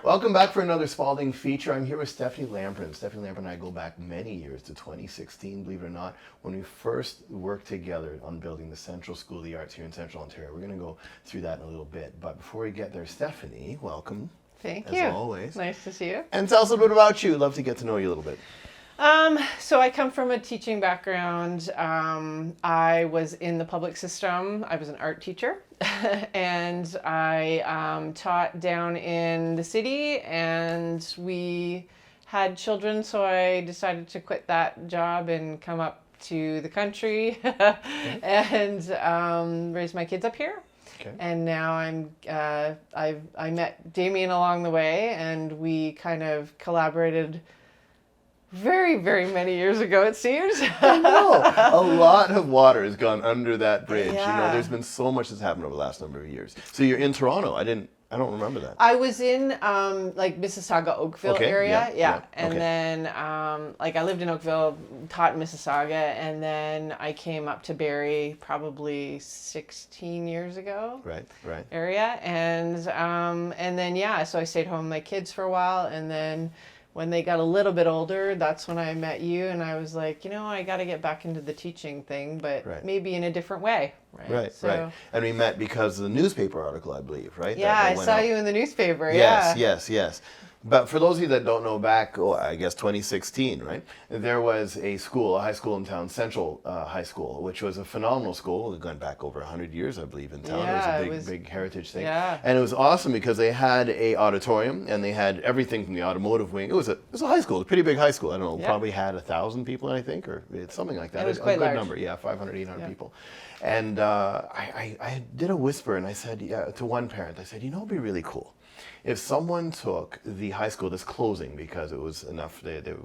Welcome back for another Spaulding feature. I'm here with Stephanie Lamprin. Stephanie Lamprin and I go back many years to 2016, believe it or not, when we first worked together on building the Central School of the Arts here in Central Ontario. We're going to go through that in a little bit. But before we get there, Stephanie, welcome. Thank as you. always. Nice to see you. And tell us a little bit about you. Love to get to know you a little bit. So I come from a teaching background. I was in the public system. I was an art teacher and I taught down in the city, and we had children, so I decided to quit that job and come up to the country and raise my kids up here. Okay. And now I met Damien along the way, and we kind of collaborated very, very many years ago, it seems. I know. A lot of water has gone under that bridge. Yeah. You know, there's been so much that's happened over the last number of years. So you're in Toronto. I don't remember that. I was in like Mississauga, Oakville Okay, area, yeah. and Okay. then I lived in Oakville, taught in Mississauga, and then I came up to Barrie probably 16 years ago. Right. Area, and then so I stayed home with my kids for a while, and then when they got a little bit older, that's when I met you, and I was like, I got to get back into the teaching thing, but maybe in a different way. Right. And we met because of the newspaper article, I believe, right? Yeah, I saw you in the newspaper. Yes. But for those of you that don't know, back, I guess 2016, right? There was a high school in town, Central High School, which was a phenomenal school. We've gone back over 100 years, I believe, in town. Yeah, it was a big heritage thing. Yeah. And it was awesome because they had a auditorium and they had everything from the automotive wing. It was a high school, a pretty big high school. I don't know, probably had 1,000 people, I think, or something like that. It was a quite good large. number, 500, 800 people. And I did a whisper, and I said to one parent, I said, it'd be really cool if someone took the high school that's closing because it was enough, the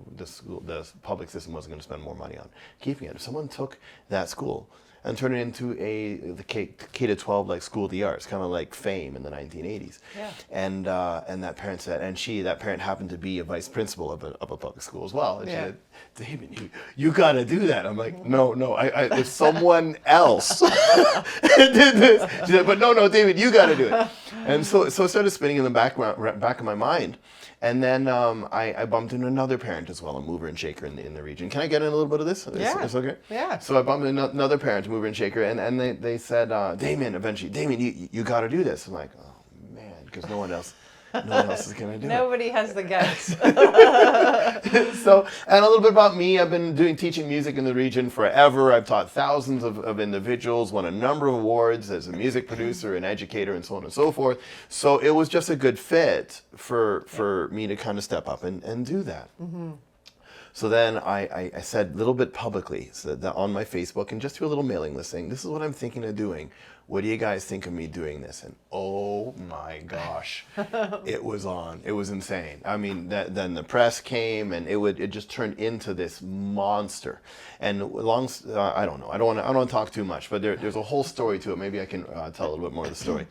public system wasn't going to spend more money on keeping it. If someone took that school and turned it into the K-12 like School of the Arts, kind of like Fame in the 1980s. Yeah. And that parent said, that parent happened to be a vice principal of a public school as well. And she said, David, you got to do that. I'm like, no, if someone else did this. She said, but no, David, you got to do it. And so it started spinning in the back of my mind. And then I bumped into another parent as well, a mover and shaker in the region. Can I get in a little bit of this? Yeah. Is okay? Yeah. So I bumped into another parent, mover and shaker, and they said, Damien, you got to do this. I'm like, oh man, because no one else is going to do it. Nobody has the guts. So, and a little bit about me. I've been teaching music in the region forever. I've taught thousands of individuals, won a number of awards as a music producer and educator and so on and so forth. So it was just a good fit for me to kind of step up and do that. Mm-hmm. So then I said a little bit publicly, so that on my Facebook and just through a little mailing list saying, this is what I'm thinking of doing. What do you guys think of me doing this? And oh my gosh, it was on. It was insane. I mean, then the press came, and it just turned into this monster. And I don't know. I don't want to talk too much, but there's a whole story to it. Maybe I can tell a little bit more of the story.